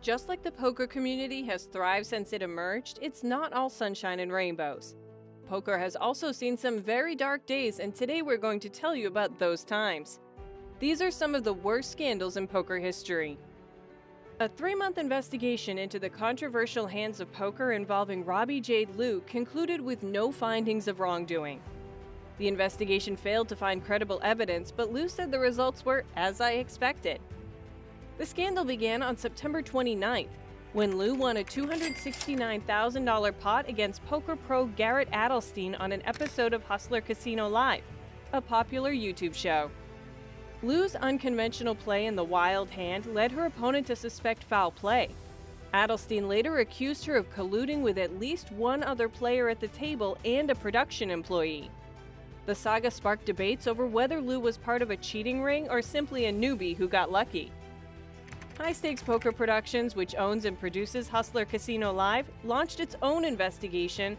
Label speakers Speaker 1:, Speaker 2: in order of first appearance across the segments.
Speaker 1: Just like the poker community has thrived since it emerged, it's not all sunshine and rainbows. Poker has also seen some very dark days, and today we're going to tell you about those times. These are some of the worst scandals in poker history. A 3-month investigation into the controversial hands of poker involving Robbie Jade Liu concluded with no findings of wrongdoing. The investigation failed to find credible evidence, but Liu said the results were as I expected. The scandal began on September 29th, when Liu won a $269,000 pot against poker pro Garrett Adelstein on an episode of Hustler Casino Live, a popular YouTube show. Liu's unconventional play in the wild hand led her opponent to suspect foul play. Adelstein later accused her of colluding with at least one other player at the table and a production employee. The saga sparked debates over whether Liu was part of a cheating ring or simply a newbie who got lucky. High Stakes Poker Productions, which owns and produces Hustler Casino Live, launched its own investigation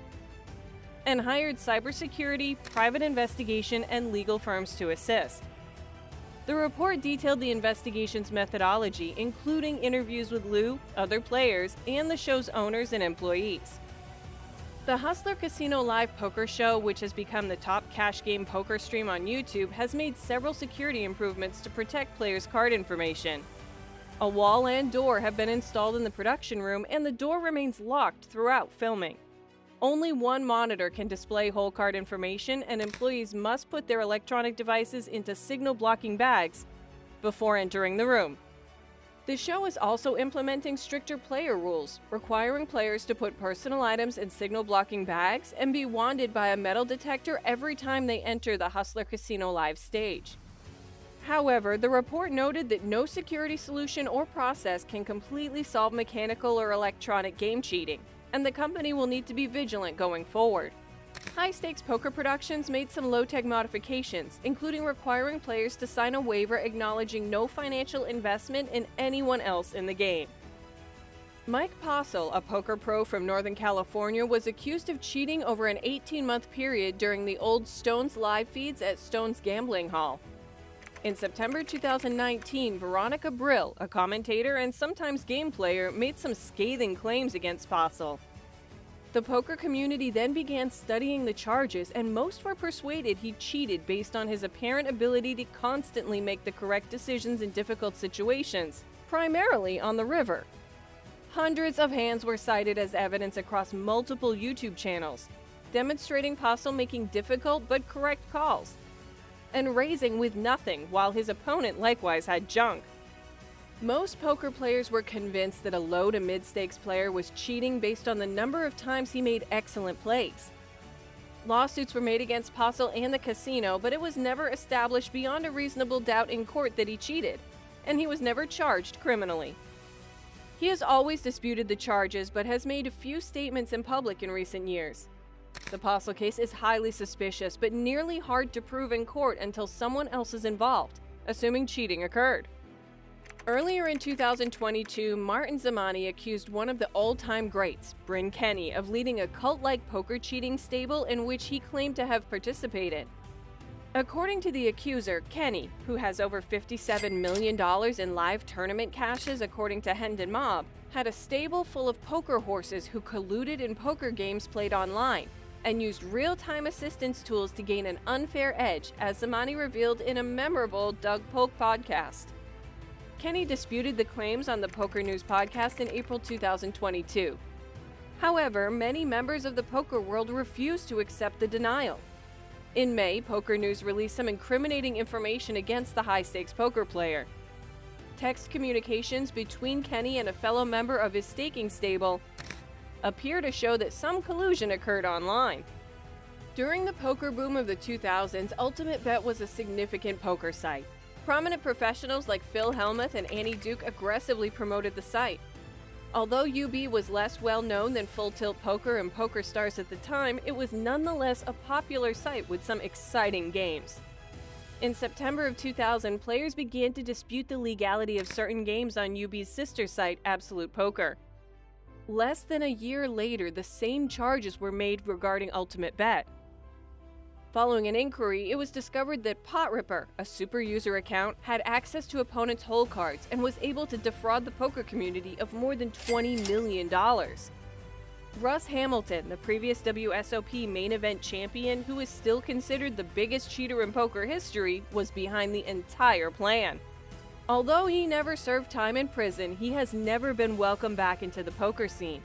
Speaker 1: and hired cybersecurity, private investigation, and legal firms to assist. The report detailed the investigation's methodology, including interviews with Liu, other players, and the show's owners and employees. The Hustler Casino Live poker show, which has become the top cash game poker stream on YouTube, has made several security improvements to protect players' card information. A wall and door have been installed in the production room, and the door remains locked throughout filming. Only one monitor can display hole card information, and employees must put their electronic devices into signal-blocking bags before entering the room. The show is also implementing stricter player rules, requiring players to put personal items in signal-blocking bags and be wanded by a metal detector every time they enter the Hustler Casino Live stage. However, the report noted that no security solution or process can completely solve mechanical or electronic game cheating, and the company will need to be vigilant going forward. High Stakes Poker Productions made some low-tech modifications, including requiring players to sign a waiver acknowledging no financial investment in anyone else in the game. Mike Postle, a poker pro from Northern California, was accused of cheating over an 18-month period during the old Stones live feeds at Stones Gambling Hall. In September 2019, Veronica Brill, a commentator and sometimes game player, made some scathing claims against Postle. The poker community then began studying the charges, and most were persuaded he cheated based on his apparent ability to constantly make the correct decisions in difficult situations, primarily on the river. Hundreds of hands were cited as evidence across multiple YouTube channels, demonstrating Postle making difficult but correct calls and raising with nothing, while his opponent likewise had junk. Most poker players were convinced that a low to mid-stakes player was cheating based on the number of times he made excellent plays. Lawsuits were made against Postle and the casino, but it was never established beyond a reasonable doubt in court that he cheated, and he was never charged criminally. He has always disputed the charges, but has made a few statements in public in recent years. The Postle case is highly suspicious, but nearly hard to prove in court until someone else is involved, assuming cheating occurred. Earlier in 2022, Martin Zamani accused one of the old-time greats, Bryn Kenny, of leading a cult-like poker cheating stable in which he claimed to have participated. According to the accuser, Kenny, who has over $57 million in live tournament cashes according to Hendon Mob, had a stable full of poker horses who colluded in poker games played online, and used real-time assistance tools to gain an unfair edge, as Zamani revealed in a memorable Doug Polk podcast. Kenny disputed the claims on the Poker News podcast in April 2022. However, many members of the poker world refused to accept the denial. In May, Poker News released some incriminating information against the high-stakes poker player. Text communications between Kenny and a fellow member of his staking stable appear to show that some collusion occurred online. During the poker boom of the 2000s, Ultimate Bet was a significant poker site. Prominent professionals like Phil Hellmuth and Annie Duke aggressively promoted the site. Although UB was less well-known than Full Tilt Poker and Poker Stars at the time, it was nonetheless a popular site with some exciting games. In September of 2000, players began to dispute the legality of certain games on UB's sister site, Absolute Poker. Less than a year later, the same charges were made regarding Ultimate Bet. Following an inquiry, it was discovered that PotRipper, a super user account, had access to opponents' hole cards and was able to defraud the poker community of more than $20 million. Russ Hamilton, the previous WSOP main event champion who is still considered the biggest cheater in poker history, was behind the entire plan. Although he never served time in prison, he has never been welcomed back into the poker scene.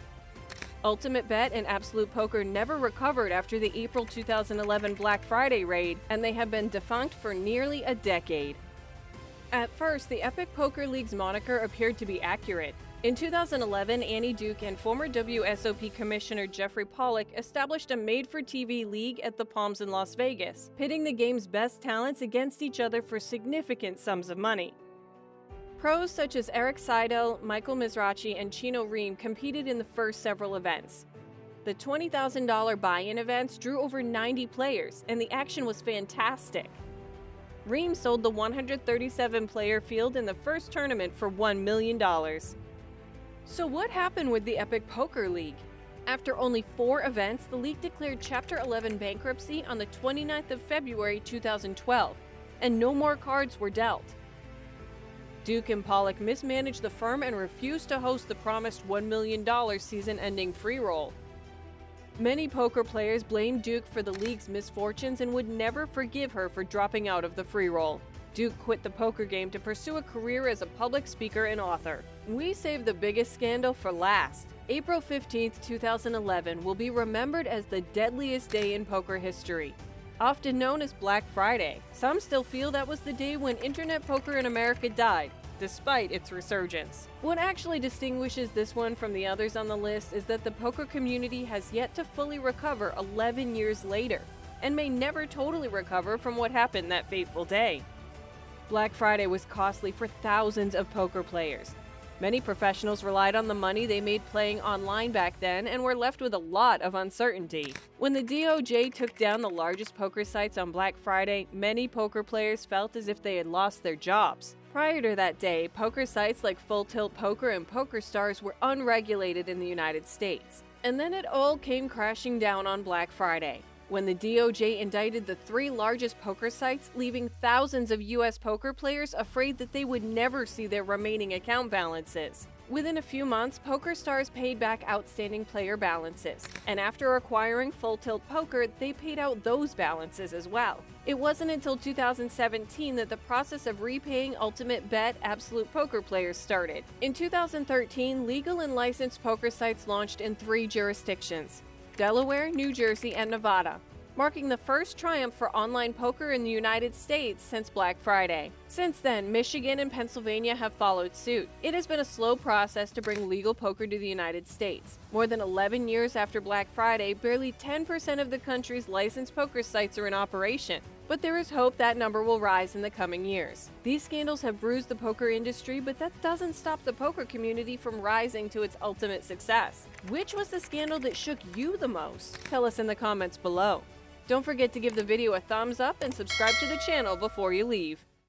Speaker 1: Ultimate Bet and Absolute Poker never recovered after the April 2011 Black Friday raid, and they have been defunct for nearly a decade. At first, the Epic Poker League's moniker appeared to be accurate. In 2011, Annie Duke and former WSOP Commissioner Jeffrey Pollack established a made-for-TV league at the Palms in Las Vegas, pitting the game's best talents against each other for significant sums of money. Pros such as Eric Seidel, Michael Mizrachi, and Chino Riem competed in the first several events. The $20,000 buy-in events drew over 90 players, and the action was fantastic. Riem sold the 137-player field in the first tournament for $1 million. So what happened with the Epic Poker League? After only 4 events, the league declared Chapter 11 bankruptcy on the 29th of February 2012, and no more cards were dealt. Duke and Pollack mismanaged the firm and refused to host the promised $1 million season-ending free roll. Many poker players blamed Duke for the league's misfortunes and would never forgive her for dropping out of the free roll. Duke quit the poker game to pursue a career as a public speaker and author. We saved the biggest scandal for last. April 15, 2011 will be remembered as the deadliest day in poker history. Often known as Black Friday, some still feel that was the day when internet poker in America died, despite its resurgence. What actually distinguishes this one from the others on the list is that the poker community has yet to fully recover 11 years later, and may never totally recover from what happened that fateful day. Black Friday was costly for thousands of poker players. Many professionals relied on the money they made playing online back then and were left with a lot of uncertainty. When the DOJ took down the largest poker sites on Black Friday, many poker players felt as if they had lost their jobs. Prior to that day, poker sites like Full Tilt Poker and PokerStars were unregulated in the United States. And then it all came crashing down on Black Friday, when the DOJ indicted the 3 largest poker sites, leaving thousands of U.S. poker players afraid that they would never see their remaining account balances. Within a few months, PokerStars paid back outstanding player balances, and after acquiring Full Tilt Poker, they paid out those balances as well. It wasn't until 2017 that the process of repaying Ultimate Bet Absolute Poker players started. In 2013, legal and licensed poker sites launched in 3 jurisdictions: Delaware, New Jersey, and Nevada, marking the first triumph for online poker in the United States since Black Friday. Since then, Michigan and Pennsylvania have followed suit. It has been a slow process to bring legal poker to the United States. More than 11 years after Black Friday, barely 10% of the country's licensed poker sites are in operation, but there is hope that number will rise in the coming years. These scandals have bruised the poker industry, but that doesn't stop the poker community from rising to its ultimate success. Which was the scandal that shook you the most? Tell us in the comments below. Don't forget to give the video a thumbs up and subscribe to the channel before you leave.